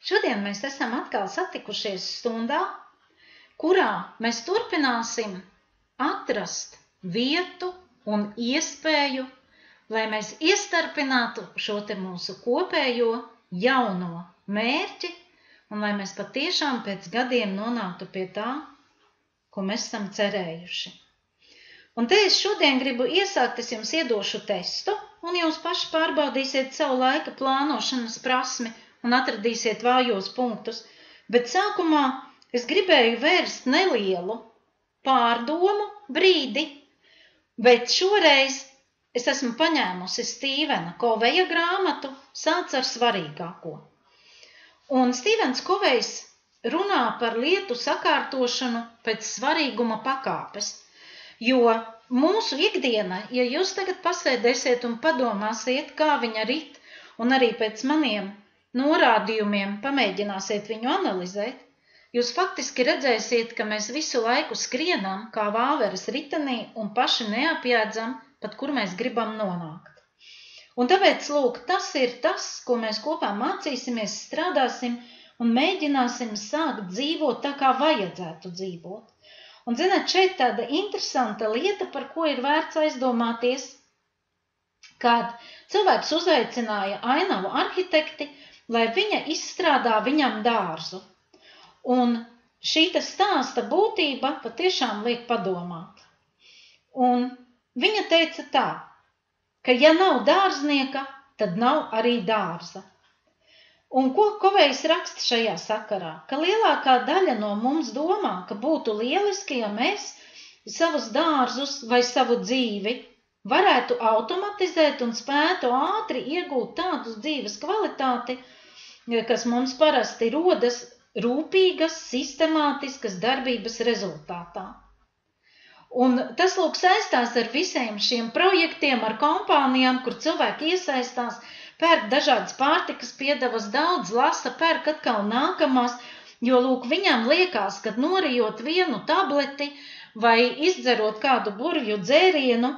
Šodien mēs esam atkal satikušies stundā, kurā mēs turpināsim atrast vietu un iespēju, lai mēs iestarpinātu šo te mūsu kopējo jauno mērķi un lai mēs patiešām pēc gadiem nonāktu pie tā, ko mēs esam cerējuši. Un te es šodien gribu iesākt, es jums iedošu testu, un jūs paši pārbaudīsiet savu laika plānošanas prasmi un atradīsiet vājos punktus, bet sākumā es gribēju vērst nelielu pārdomu brīdi, bet šoreiz es esmu paņēmusi Stīvena Koveja grāmatu Sāc ar svarīgāko. Un Stīvens Kovejs runā par lietu sakārtošanu pēc svarīguma pakāpes. Jo mūsu ikdiena, ja jūs tagad pasēdēsiet un padomāsiet, kā viņa rit, un arī pēc maniem norādījumiem pamēģināsiet viņu analizēt, jūs faktiski redzēsiet, ka mēs visu laiku skrienam kā vāveres ritenī un paši neapjēdzam, pat kur mēs gribam nonākt. Un tāpēc, lūk, tas ir tas, ko mēs kopā mācīsimies, strādāsim un mēģināsim sākt dzīvot tā, kā vajadzētu dzīvot. Un, zināt, šeit tāda interesanta lieta, par ko ir vērts aizdomāties, kad cilvēks uzaicināja ainavu arhitekti, lai viņa izstrādā viņam dārzu. Un šī stāsta būtība patiešām liek padomāt. Un viņa teica tā, ka ja nav dārznieka, tad nav arī dārza. Un ko Kovejs raksta šajā sakarā? Ka lielākā daļa no mums domā, ka būtu lieliski, ja mēs savus dārzus vai savu dzīvi varētu automatizēt un spētu ātri iegūt tādu dzīves kvalitāti, kas mums parasti rodas rūpīgas, sistemātiskas darbības rezultātā. Un tas, lūk, saistās ar visiem šiem projektiem, ar kompānijām, kur cilvēki iesaistās, pērk dažādas pārtikas piedevas, daudz lasa, pērk atkal nākamās, jo, lūk, viņam liekas, ka norijot vienu tableti vai izdzerot kādu burvju dzērienu,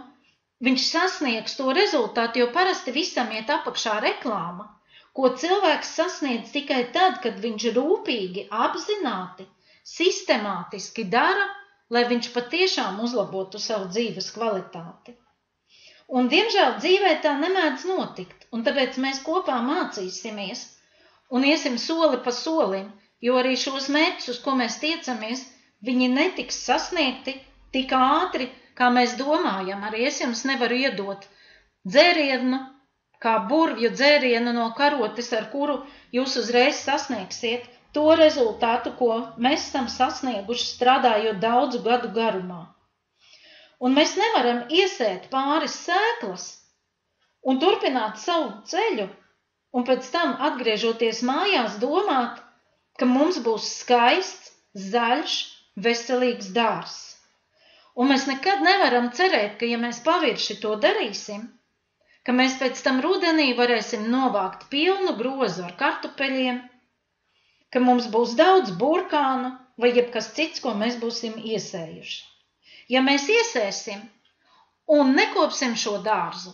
viņš sasniegs to rezultātu, jo parasti visam iet apakšā reklāma, ko cilvēks sasniedz tikai tad, kad viņš rūpīgi, apzināti, sistemātiski dara, lai viņš patiešām uzlabotu savu dzīves kvalitāti. Un, diemžēl, dzīvē tā nemēdz notikt, un tāpēc mēs kopā mācīsimies un iesim soli pa solim, jo arī šos mērķus, uz ko mēs tiecamies, viņi netiks sasniegti tik ātri, kā mēs domājam. Arī es jums nevaru iedot dzērienu, kā burvju dzērienu no karotes, ar kuru jūs uzreiz sasniegsiet to rezultātu, ko mēs esam sasnieguši strādājot daudzu gadu garumā. Un mēs nevaram iesēt pāris sēklas un turpināt savu ceļu, un pēc tam, atgriežoties mājās, domāt, ka mums būs skaists, zaļš, veselīgs dārzs. Un mēs nekad nevaram cerēt, ka, ja mēs pavirši to darīsim, ka mēs pēc tam rudenī varēsim novākt pilnu grozu ar kartupeļiem, ka mums būs daudz burkānu vai jebkas cits, ko mēs būsim iesējuši. Ja mēs iesēsim un nekopsim šo dārzu,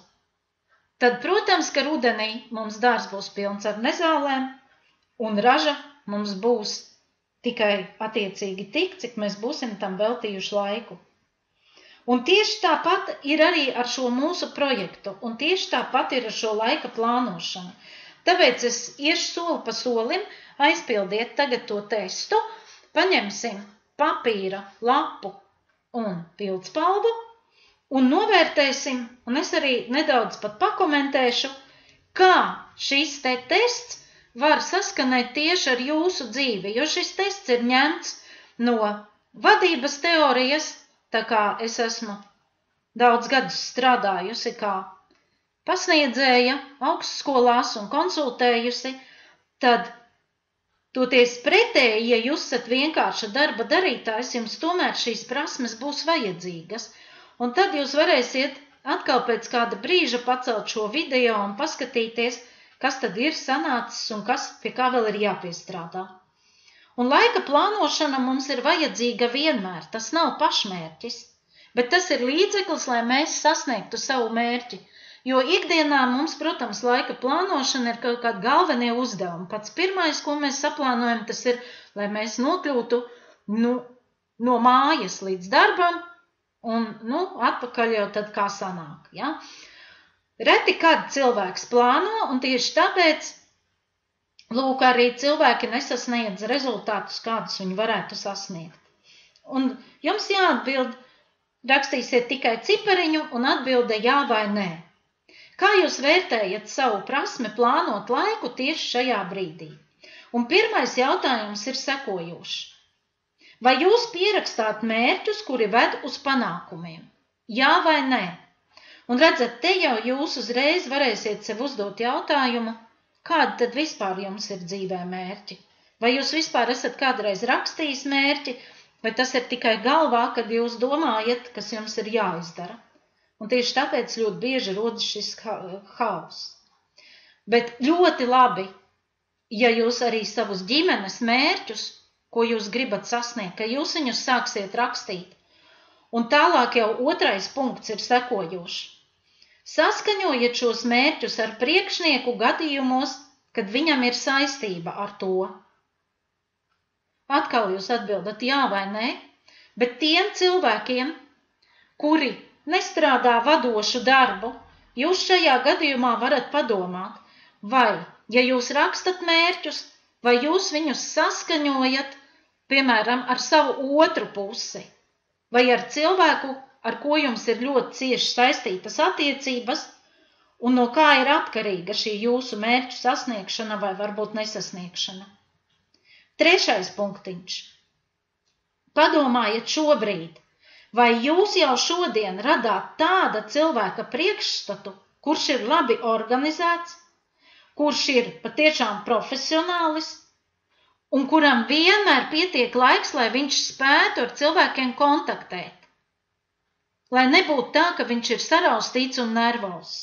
tad, protams, ka rudenī mums dārzs būs pilns ar nezālēm un raža mums būs tikai attiecīgi tik, cik mēs būsim tam veltījuši laiku. Un tieši tāpat ir arī ar šo mūsu projektu, un tieši tāpat ir ar šo laika plānošanu. Tāpēc es iešu soli pa solim, aizpildiet tagad to testu, paņemsim papīra lapu un pildspalvu, un novērtēsim, un es arī nedaudz pat pakomentēšu, kā šis tests var saskanēt tieši ar jūsu dzīvi, jo šis tests ir ņemts no vadības teorijas, tā kā es esmu daudz gadus strādājusi kā pasniedzēja augstskolās un konsultējusi, tad toties pretēji, ja jūs esat vienkārša darba darītājs, jums tomēr šīs prasmes būs vajadzīgas. Un tad jūs varēsiet atkal pēc kāda brīža pacelt šo video un paskatīties, kas tad ir sanācis un kas pie kā vēl ir jāpiestrādā. Un laika plānošana mums ir vajadzīga vienmēr, tas nav pašmērķis, bet tas ir līdzeklis, lai mēs sasniegtu savu mērķi. Jo ikdienā mums, protams, laika plānošana ir kaut kādi galvenie uzdevumi. Pats pirmais, ko mēs saplānojam, tas ir, lai mēs nokļūtu no mājas līdz darbam un atpakaļ jau tad kā sanāk. Ja? Reti, kad cilvēks plāno, un tieši tāpēc lūk, arī cilvēki nesasniedz rezultātus, kādus viņi varētu sasniegt. Un jums jāatbild, rakstīsiet tikai cipariņu un atbilde jā vai nē. Kā jūs vērtējat savu prasmi plānot laiku tieši šajā brīdī? Un pirmais jautājums ir sekojošs. Vai jūs pierakstāt mērķus, kuri ved uz panākumiem? Jā vai nē? Un redzat, te jau jūs uzreiz varēsiet sev uzdot jautājumu, kādi tad vispār jums ir dzīvē mērķi? Vai jūs vispār esat kādreiz rakstījis mērķi, vai tas ir tikai galvā, kad jūs domājat, kas jums ir jāizdara? Un tieši tāpēc ļoti bieži rodas šis haoss. Bet ļoti labi, ja jūs arī savus ģimenes mērķus, ko jūs gribat sasniegt, ka jūs viņus sāksiet rakstīt. Un tālāk jau otrais punkts ir sekojošs. Saskaņojiet šos mērķus ar priekšnieku gadījumos, kad viņam ir saistība ar to. Atkal jūs atbildat jā vai nē, bet tiem cilvēkiem, kuri nestrādā vadošu darbu, jūs šajā gadījumā varat padomāt, vai, ja jūs rakstat mērķus, vai jūs viņus saskaņojat, piemēram, ar savu otru pusi, vai ar cilvēku, ar ko jums ir ļoti cieši saistītas attiecības, un no kā ir atkarīga šī jūsu mērķu sasniegšana vai varbūt nesasniegšana. Trešais punktiņš. Padomājiet šobrīd, vai jūs jau šodien radāt tāda cilvēka priekšstatu, kurš ir labi organizēts, kurš ir patiešām profesionālis, un kuram vienmēr pietiek laiks, lai viņš spētu ar cilvēkiem kontaktēt. Lai nebūtu tā, ka viņš ir saraustīts un nervos.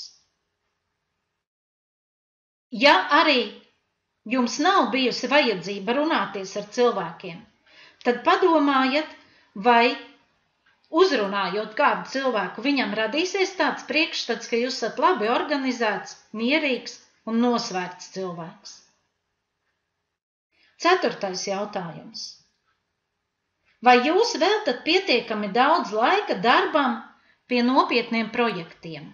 Ja arī jums nav bijusi vajadzība runāties ar cilvēkiem, tad padomājiet, vai uzrunājot kādu cilvēku, viņam radīsies tāds priekšstats, ka jūs esat labi organizēts, mierīgs un nosvērts cilvēks. Ceturtais jautājums. Vai jūs veltat pietiekami daudz laika darbam pie nopietniem projektiem?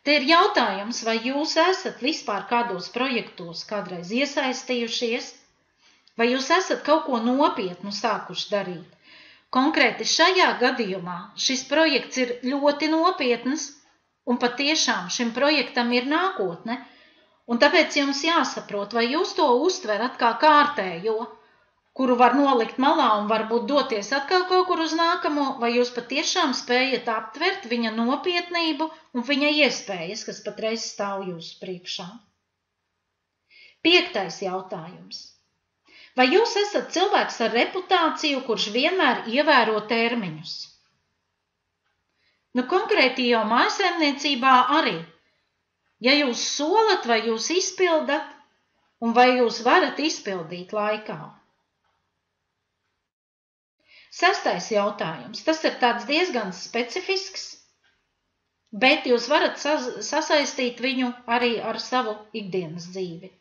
Te ir jautājums, vai jūs esat vispār kādos projektos kādreiz iesaistījušies, vai jūs esat kaut ko nopietnu sākuši darīt. Konkrēti šajā gadījumā šis projekts ir ļoti nopietns, un patiešām šim projektam ir nākotne, un tāpēc jums jāsaprot, vai jūs to uztverat kā kārtējo, kuru var nolikt malā un varbūt doties atkal kaut kur uz nākamo, vai jūs patiešām spējat aptvert viņa nopietnību un viņa iespējas, kas patreiz stāv jūsu priekšā. Piektais jautājums. Vai jūs esat cilvēks ar reputāciju, kurš vienmēr ievēro termiņus? Konkrēti jau mājsaimniecībā arī. Ja jūs solat, vai jūs izpildat, un vai jūs varat izpildīt laikā? Sestais jautājums. Tas ir tāds diezgan specifisks, bet jūs varat sasaistīt viņu arī ar savu ikdienas dzīvi.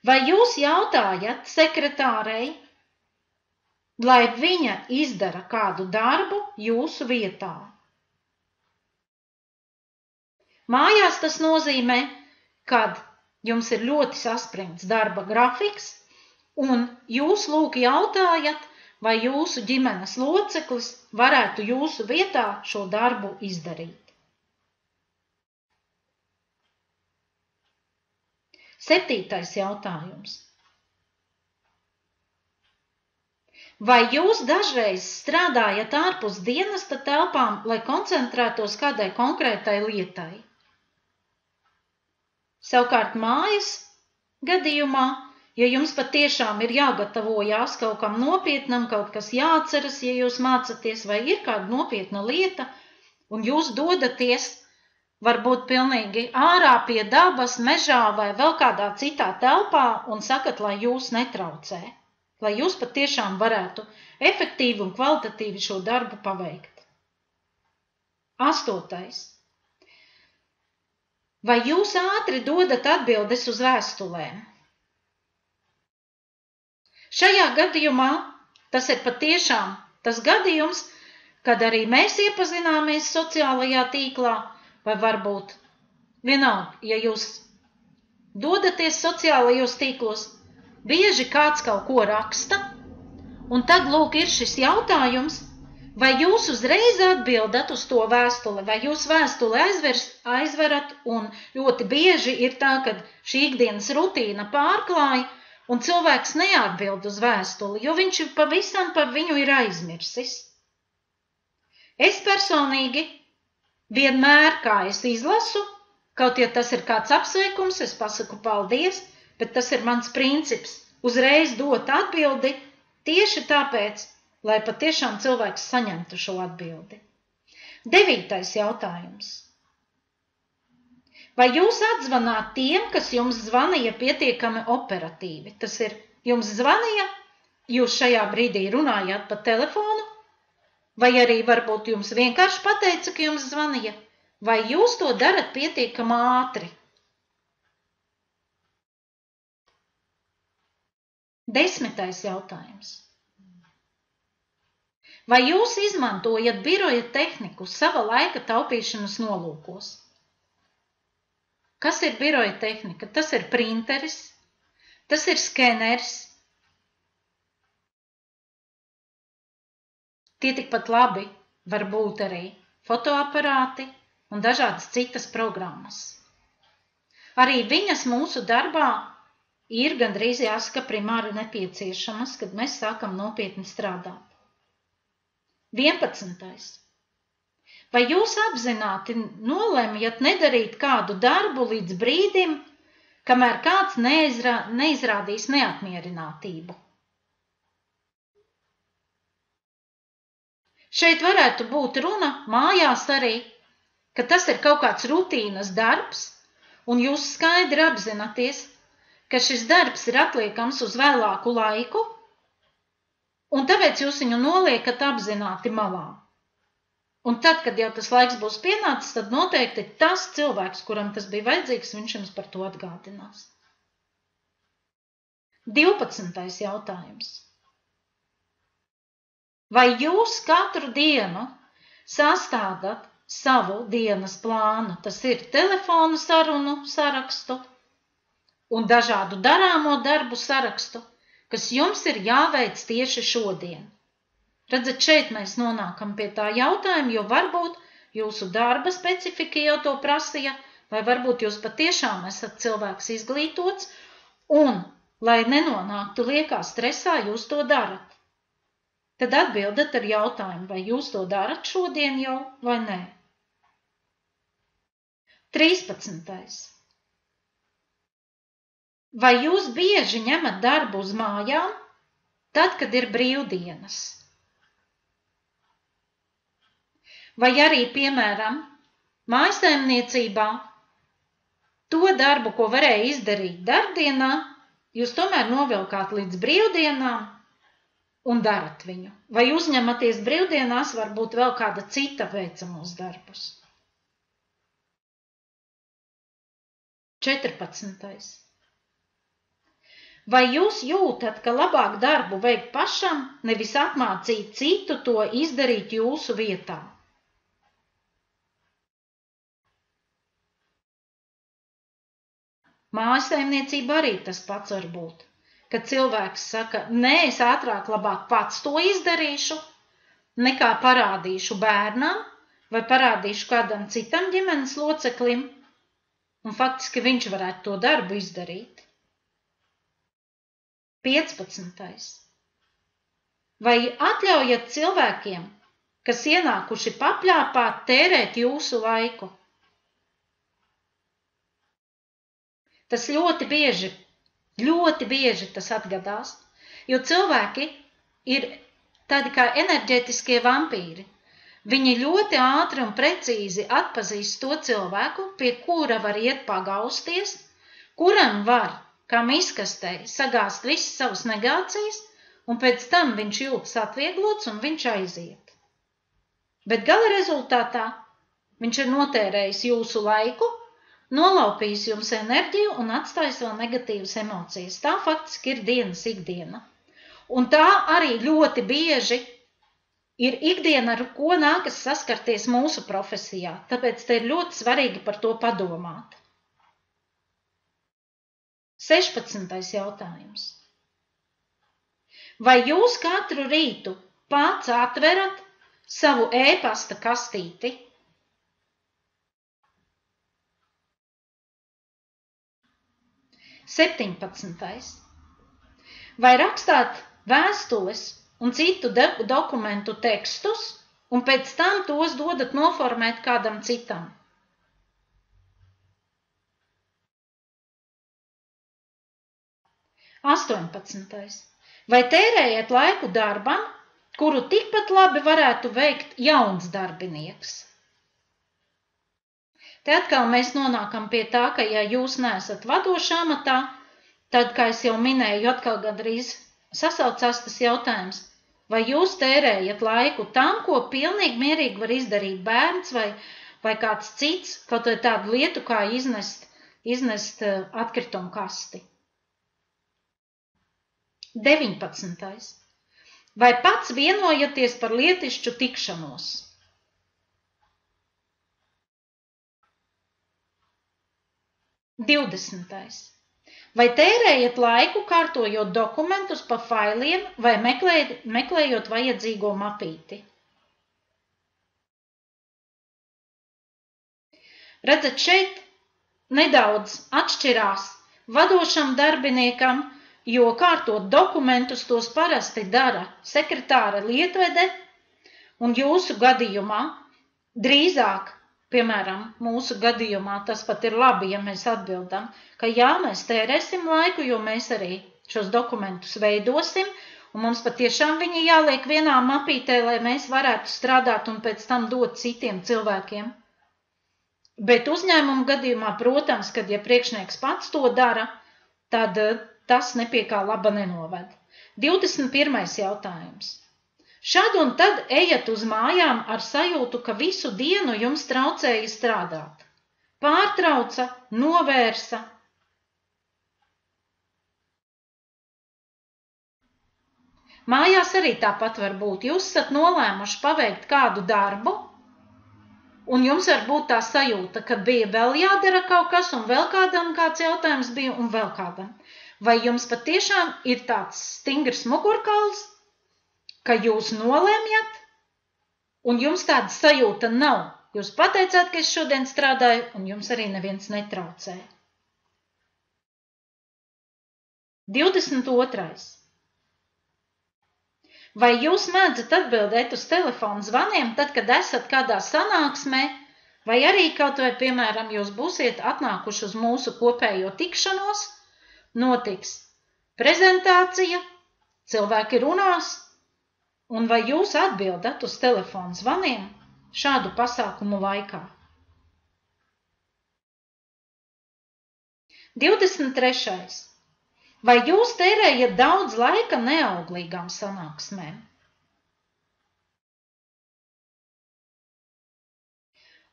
Vai jūs jautājat sekretārei, lai viņa izdara kādu darbu jūsu vietā? Mājās tas nozīmē, kad jums ir ļoti saspringts darba grafiks, un jūs lūk jautājat, vai jūsu ģimenes loceklis varētu jūsu vietā šo darbu izdarīt. 7. jautājums. Vai jūs dažreiz strādājat ārpus dienesta telpām, lai koncentrētos kādai konkrētai lietai? Savukārt mājas gadījumā, ja jums patiešām ir jāgatavojās kaut kam nopietnam, kaut kas jāatceras, ja jūs mācaties, vai ir kāda nopietna lieta, un jūs dodaties varbūt pilnīgi ārā pie dabas, mežā vai vēl kādā citā telpā un sakat, lai jūs netraucē, lai jūs patiešām varētu efektīvi un kvalitatīvi šo darbu paveikt. 8. Vai jūs ātri dodat atbildes uz vēstulēm? Šajā gadījumā tas ir patiešām tas gadījums, kad arī mēs iepazināmies sociālajā tīklā, vai varbūt vienalga, ja jūs dodaties sociālajos tīklos, bieži kāds kaut ko raksta, un tad lūk ir šis jautājums, vai jūs uzreiz atbildat uz to vēstuli, vai jūs vēstuli aizverat, un ļoti bieži ir tā, ka šī ikdienas rutīna pārklāja, un cilvēks neatbild uz vēstuli, jo viņš pavisam par viņu ir aizmirsis. Es personīgi vienmēr, kā es izlasu, kaut ja tas ir kāds apsveikums, es pasaku paldies, bet tas ir mans princips, uzreiz dot atbildi tieši tāpēc, lai patiešām cilvēks saņemtu šo atbildi. 9. jautājums. Vai jūs atzvanāt tiem, kas jums zvanīja pietiekami operatīvi? Tas ir, jums zvanīja, jūs šajā brīdī runājāt pa telefonu, vai arī varbūt jums vienkārši pateica, ka jums zvanīja, vai jūs to darat pietiekami ātri? 10. jautājums. Vai jūs izmantojat biroja tehniku sava laika taupīšanas nolūkos? Kas ir biroja tehnika? Tas ir printeris, tas ir skeners. Tie tikpat labi var būt arī fotoaparāti un dažādas citas programmas. Arī viņas mūsu darbā ir gandrīz jāsaka primāri nepieciešamas, kad mēs sākam nopietni strādāt. 11. Vai jūs apzināti nolemjat nedarīt kādu darbu līdz brīdim, kamēr kāds neizrādīs neapmierinātību? Šeit varētu būt runa mājās arī, ka tas ir kaut kāds rutīnas darbs, un jūs skaidri apzināties, ka šis darbs ir atliekams uz vēlāku laiku, un tāpēc jūs viņu noliekat apzināti malā. Un tad, kad jau tas laiks būs pienācis, tad noteikti tas cilvēks, kuram tas bija vajadzīgs, viņš jums par to atgādinās. 12. jautājums. Vai jūs katru dienu sastādat savu dienas plānu? Tas ir telefonu sarunu sarakstu un dažādu darāmo darbu sarakstu, kas jums ir jāveic tieši šodien. Redzat, šeit mēs nonākam pie tā jautājuma, jo varbūt jūsu darba specifika jau to prasīja, vai varbūt jūs patiešām esat cilvēks izglītots, un, lai nenonāktu liekā stresā, jūs to darat. Tad atbildat ar jautājumu, vai jūs to darat šodien jau, vai nē. 13. Vai jūs bieži ņemat darbu uz mājām, tad, kad ir brīvdienas? Vai arī, piemēram, mājsaimniecībā to darbu, ko varēja izdarīt darbdienā, jūs tomēr novilkāt līdz brīvdienām un darat viņu? Vai uzņematies brīvdienās varbūt vēl kāda cita veicamos darbus? 14. Vai jūs jūtat, ka labāk darbu veikt pašam, nevis apmācīt citu to izdarīt jūsu vietā? Mājasaimniecība arī tas pats var būt, kad cilvēks saka, nē, es ātrāk labāk pats to izdarīšu, nekā parādīšu bērnam vai parādīšu kādam citam ģimenes loceklim, un faktiski viņš varētu to darbu izdarīt. 15. Vai atļaujat cilvēkiem, kas ienākuši papļāpāt, tērēt jūsu laiku? Tas ļoti bieži tas atgadās, jo cilvēki ir tādi kā enerģētiskie vampīri. Viņi ļoti ātri un precīzi atpazīst to cilvēku, pie kura var iet pagausties, kuram var, kā miskastei, sagāzt visas savas negācijas, un pēc tam viņš jūtas atvieglots un viņš aiziet. Bet gala rezultātā viņš ir notērējis jūsu laiku, nolaupījis jums enerģiju un atstājis vēl negatīvas emocijas. Tā faktiski ir dienas ikdiena. Un tā arī ļoti bieži ir ikdiena, ar ko nākas saskarties mūsu profesijā. Tāpēc te ir ļoti svarīgi par to padomāt. 16. jautājums. Vai jūs katru rītu pats atverat savu e-pasta kastīti? Septiņpadsmitais. Vai rakstāt vēstules un citu dokumentu tekstus un pēc tam tos dodat noformēt kādam citam? 18. Vai tērējat laiku darbam, kuru tikpat labi varētu veikt jauns darbinieks? Te atkal mēs nonākam pie tā, ka ja jūs neesat vadošā amatā, tad, kā es jau minēju, atkal gandrīz sasaucās tas jautājums, vai jūs tērējat laiku tam, ko pilnīgi mierīgi var izdarīt bērns vai kāds cits, kaut vai tādu lietu kā iznest atkritumu kasti. 19. Vai pats vienojaties par lietišķu tikšanos? 20. Vai tērējat laiku kārtojot dokumentus pa failiem vai meklējot vajadzīgo mapīti? Redzat, šeit nedaudz atšķirās vadošam darbiniekam, jo kārtot dokumentus tos parasti dara sekretāra lietvede, un jūsu gadījumā drīzāk, piemēram, mūsu gadījumā tas pat ir labi, ja mēs atbildam, ka jā, mēs tērēsim laiku, jo mēs arī šos dokumentus veidosim, un mums patiešām viņi jāliek vienā mapītē, lai mēs varētu strādāt un pēc tam dot citiem cilvēkiem. Bet uzņēmumu gadījumā, protams, kad ja priekšnieks pats to dara, tad tas nepie kā laba nenoved. 21. jautājums. Šad un tad ejat uz mājām ar sajūtu, ka visu dienu jums traucēja strādāt. Pārtrauca, novērsa. Mājās arī tāpat var būt. Jūs esat nolēmuši paveikt kādu darbu, un jums var būt tā sajūta, ka bija vēl jādara kaut kas, un vēl kādam kāds jautājums bija, un vēl kādam. Vai jums patiešām ir tāds stingrs mugurkauls, ka jūs nolēmjat, un jums tāda sajūta nav? Jūs pateicāt, ka es šodien strādāju, un jums arī neviens netraucē. 22. Vai jūs mēdzat atbildēt uz telefonu zvaniem, tad, kad esat kādā sanāksmē, vai arī kaut vai, piemēram, jūs būsiet atnākuši uz mūsu kopējo tikšanos, notiks prezentācija, cilvēki runās, un vai jūs atbildat uz telefonu zvaniem šādu pasākumu laikā? 23. Vai jūs tērējat daudz laika neauglīgām sanāksmēm?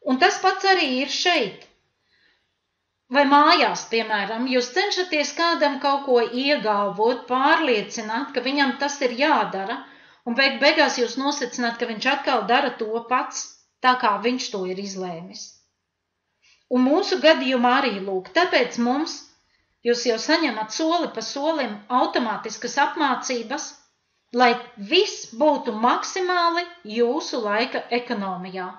Un tas pats arī ir šeit. Vai mājās, piemēram, jūs cenšaties kādam kaut ko iegalvot, pārliecināt, ka viņam tas ir jādara, un beigās jūs nosecināt, ka viņš atkal dara to pats, tā kā viņš to ir izlēmis. Un mūsu gadījumā arī lūk, tāpēc mums, jūs jau saņemat soli pa solim automātiskas apmācības, lai viss būtu maksimāli jūsu laika ekonomijā.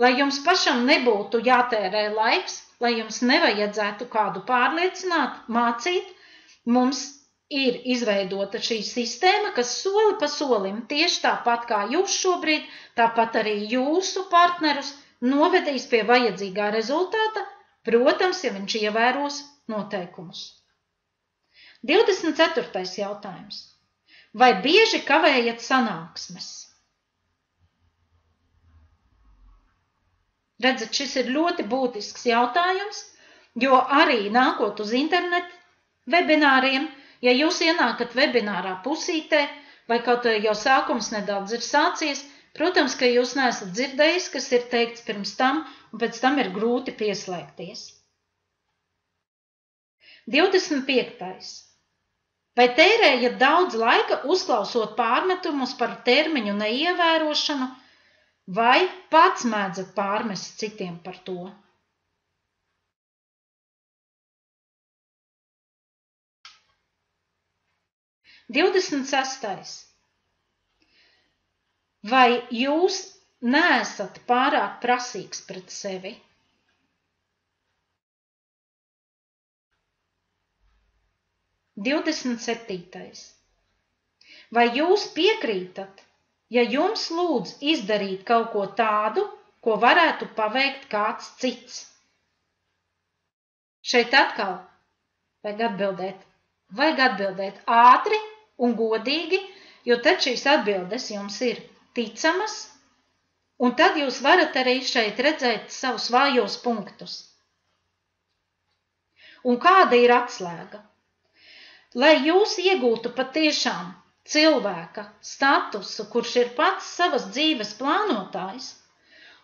Lai jums pašam nebūtu jātērē laiks, lai jums nevajadzētu kādu pārliecināt, mācīt, mums ir izveidota šī sistēma, kas soli pa solim, tieši tāpat kā jūs šobrīd, tāpat arī jūsu partnerus novedīs pie vajadzīgā rezultāta, protams, ja viņš ievēros noteikumus. 24. jautājums. Vai bieži kavējat sanāksmes? Redzat, šis ir ļoti būtisks jautājums, jo arī nākot uz internetu webināriem, ja jūs ienākat webinārā pusītē, vai kaut jau sākums nedaudz ir sācies, protams, ka jūs neesat dzirdējis, kas ir teikts pirms tam, un pēc tam ir grūti pieslēgties. 25. Vai tērējat daudz laika uzklausot pārmetumus par termiņu neievērošanu, vai pats mēdzat pārmest citiem par to? Divdesmit sestais. Vai jūs neesat pārāk prasīgs pret sevi? Divdesmit septītais. Vai jūs piekrītat, ja jums lūdz izdarīt kaut ko tādu, ko varētu paveikt kāds cits? Šeit atkal vajag atbildēt ātri un godīgi, jo tad šīs atbildes jums ir ticamas, un tad jūs varat arī šeit redzēt savus vājos punktus. Un kāda ir atslēga? Lai jūs iegūtu patiešām cilvēka statusu, kurš ir pats savas dzīves plānotājs,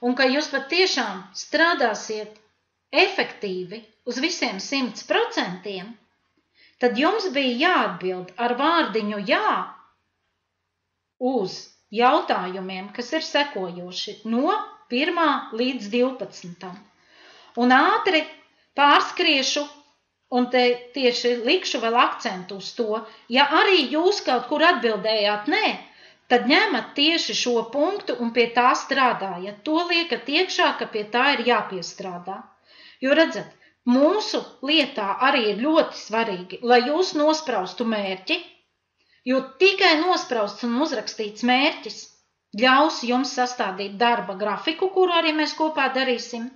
un ka jūs patiešām strādāsiet efektīvi uz visiem 100%, tad jums bija jāatbild ar vārdiņu jā uz jautājumiem, kas ir sekojoši no 1. līdz 12. Un ātri pārskriešu un te tieši likšu vēl akcentu uz to, ja arī jūs kaut kur atbildējāt nē, tad ņemat tieši šo punktu un pie tā strādājat. To liekat iekšā, ka pie tā ir jāpiestrādā. Jo redzat, mūsu lietā arī ir ļoti svarīgi, lai jūs nospraustu mērķi, jo tikai nosprausts un uzrakstīts mērķis ļaus jums sastādīt darba grafiku, kuru arī mēs kopā darīsim.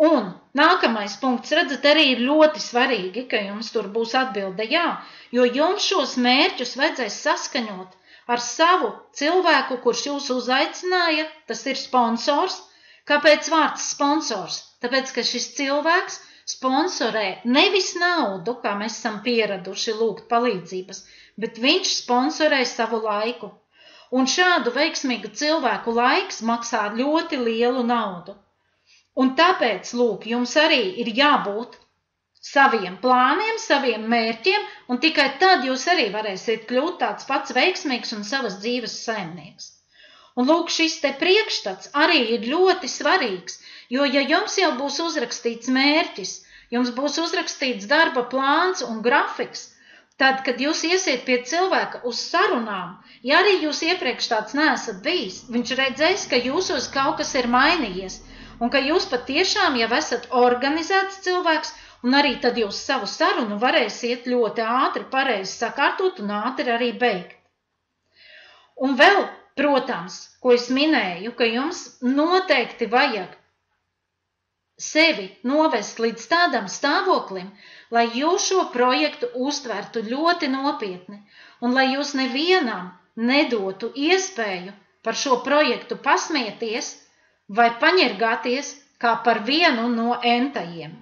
Un nākamais punkts, redzat, arī ir ļoti svarīgi, ka jums tur būs atbilde jā, jo jums šos mērķus vajadzēs saskaņot ar savu cilvēku, kurš jūs uzaicināja, tas ir sponsors. Kāpēc vārds sponsors? Tāpēc, ka šis cilvēks sponsorē nevis naudu, kā mēs esam pieraduši lūgt palīdzības, bet viņš sponsorē savu laiku. Un šādu veiksmīgu cilvēku laiks maksā ļoti lielu naudu. Un tāpēc, lūk, jums arī ir jābūt saviem plāniem, saviem mērķiem, un tikai tad jūs arī varēsiet kļūt tāds pats veiksmīgs un savas dzīves saimnieks. Un lūk, šis te priekšstats arī ir ļoti svarīgs, jo ja jums jau būs uzrakstīts mērķis, jums būs uzrakstīts darba plāns un grafiks, tad, kad jūs iesiet pie cilvēka uz sarunām, ja arī jūs iepriekš tāds neesat bijis, viņš redzēs, ka jūsos kaut kas ir mainījies, un ka jūs patiešām jau esat organizēts cilvēks, un arī tad jūs savu sarunu varēsiet ļoti ātri pareizi sakārtot un ātri arī beigt. Un vēl, protams, ko es minēju, ka jums noteikti vajag sevi novest līdz tādam stāvoklim, lai jūs šo projektu uztvertu ļoti nopietni, un lai jūs nevienam nedotu iespēju par šo projektu pasmieties, vai paņergāties kā par vienu no entajiem.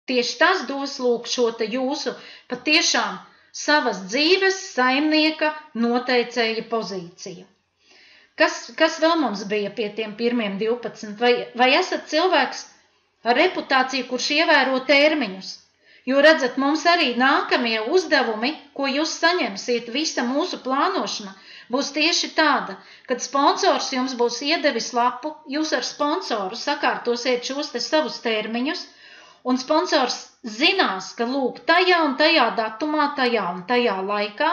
Tieši tas dos lūk šo te jūsu patiešām savas dzīves saimnieka noteicēja pozīciju. Kas vēl mums bija pie tiem pirmiem 12? Vai esat cilvēks ar reputāciju, kurš ievēro termiņus? Jo redzat, mums arī nākamie uzdevumi, ko jūs saņemsiet, visa mūsu plānošana, būs tieši tāda, kad sponsors jums būs iedevis lapu, jūs ar sponsoru sakārtosiet šos te savus termiņus, un sponsors zinās, ka lūk, tajā un tajā datumā, tajā un tajā laikā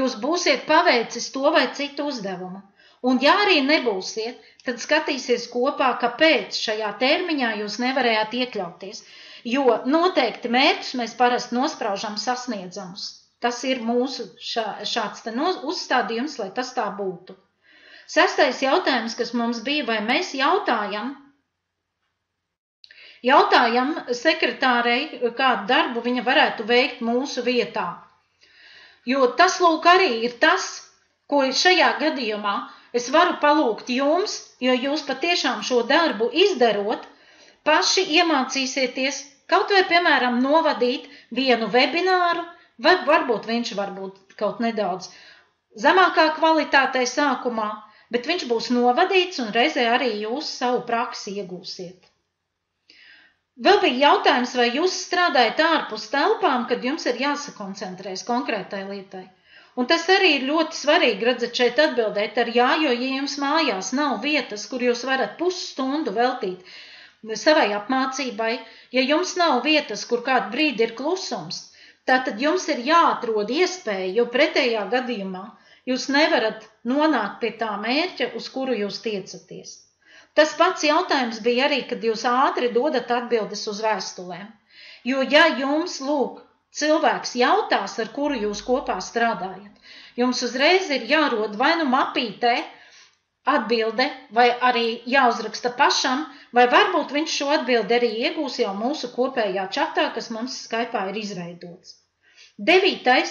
jūs būsiet paveicis to vai citu uzdevumu. Un ja arī nebūsiet, tad skatīsies kopā, kāpēc šajā termiņā jūs nevarējāt iekļauties, jo noteikti mērķus mēs parasti nospraužam sasniedzamus. Tas ir mūsu šāds te uzstādījums, lai tas tā būtu. 6. jautājums, kas mums bija, vai mēs jautājam sekretārei, kādu darbu viņa varētu veikt mūsu vietā. Jo tas lūk arī ir tas, ko šajā gadījumā es varu palūgt jums, jo jūs patiešām šo darbu izdarot, paši iemācīsieties kaut vai, piemēram, novadīt vienu webināru, vai varbūt viņš varbūt kaut nedaudz zemākā kvalitātē sākumā, bet viņš būs novadīts un reizē arī jūs savu praksi iegūsiet. Vēl bija jautājums, vai jūs strādājat ārpus telpām, kad jums ir jāsakoncentrēs konkrētai lietai. Un tas arī ir ļoti svarīgi, redzat, šeit atbildēt ar jā, jo, ja jums mājās nav vietas, kur jūs varat pusstundu veltīt savai apmācībai, ja jums nav vietas, kur kādu brīdi ir klusums, tātad jums ir jāatrod iespēja, jo pretējā gadījumā jūs nevarat nonākt pie tā mērķa, uz kuru jūs tiecaties. Tas pats jautājums bija arī, kad jūs ātri dodat atbildes uz vēstulēm. Jo, ja jums, lūk, cilvēks jautās, ar kuru jūs kopā strādājat, jums uzreiz ir jārod vai nu mapītē atbilde, vai arī jāuzraksta pašam, vai varbūt viņš šo atbildi arī iegūs jau mūsu kopējā čatā, kas mums Skype'ā ir izveidots. 9.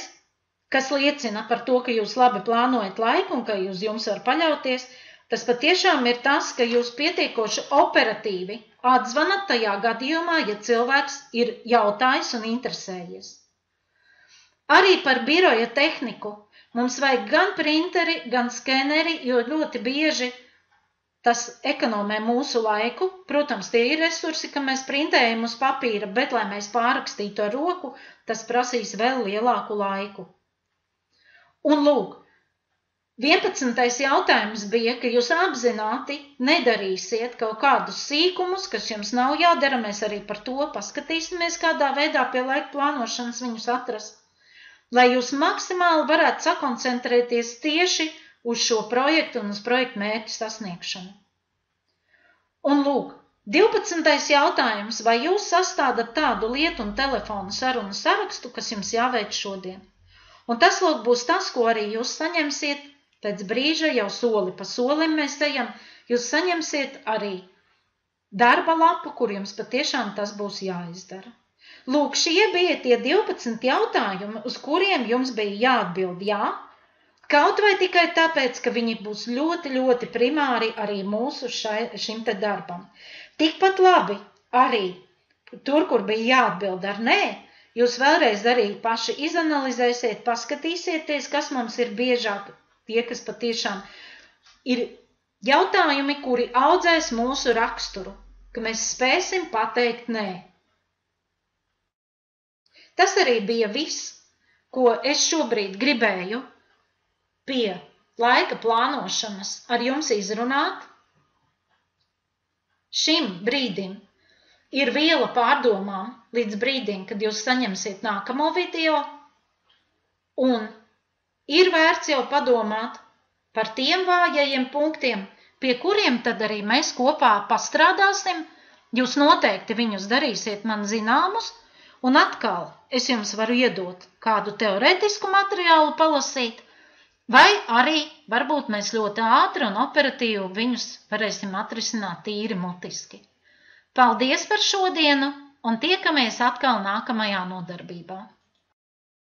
kas liecina par to, ka jūs labi plānojat laiku un ka uz jums var paļauties, tas patiešām ir tas, ka jūs pietiekoši operatīvi atzvanat tajā gadījumā, ja cilvēks ir jautājis un interesējies. Arī par biroja tehniku mums vajag gan printeri, gan skeneri, jo ļoti bieži tas ekonomē mūsu laiku. Protams, tie ir resursi, ka mēs printējam uz papīra, bet, lai mēs pārrakstītu ar roku, tas prasīs vēl lielāku laiku. Un lūk, 11. jautājums bija, ka jūs apzināti nedarīsiet kaut kādus sīkumus, kas jums nav jādara, mēs arī par to paskatīsimies, kādā veidā pie laika plānošanas viņus atrast, lai jūs maksimāli varētu sakoncentrēties tieši uz šo projektu un uz projektu mērķu sasniegšanu. Un lūk, 12. jautājums, vai jūs sastādat tādu lietu un telefonu sarunu sarakstu, kas jums jāveic šodien? Un tas lūk būs tas, ko arī jūs saņemsiet pēc brīža, jau soli pa solim mēs ejam, jūs saņemsiet arī darba lapu, kur jums patiešām tas būs jāizdara. Lūk, šie bija tie 12 jautājumi, uz kuriem jums bija jāatbild jā, kaut vai tikai tāpēc, ka viņi būs ļoti, ļoti primāri arī mūsu šim te darbam. Tikpat labi arī tur, kur bija jāatbild ar nē, jūs vēlreiz arī paši izanalizēsiet, paskatīsieties, kas mums ir biežāk. Tie, kas patiešām ir jautājumi, kuri audzēs mūsu raksturu, ka mēs spēsim pateikt nē. Tas arī bija viss, ko es šobrīd gribēju pie laika plānošanas ar jums izrunāt. Šim brīdim ir viela pārdomām līdz brīdim, kad jūs saņemsiet nākamo video, un ir vērts jau padomāt par tiem vājajiem punktiem, pie kuriem tad arī mēs kopā pastrādāsim. Jūs noteikti viņus darīsiet man zināmus, un atkal es jums varu iedot kādu teoretisku materiālu palasīt, vai arī varbūt mēs ļoti ātri un operatīvi viņus varēsim atrisināt tīri mutiski. Paldies par šodienu, un tiekamies atkal nākamajā nodarbībā.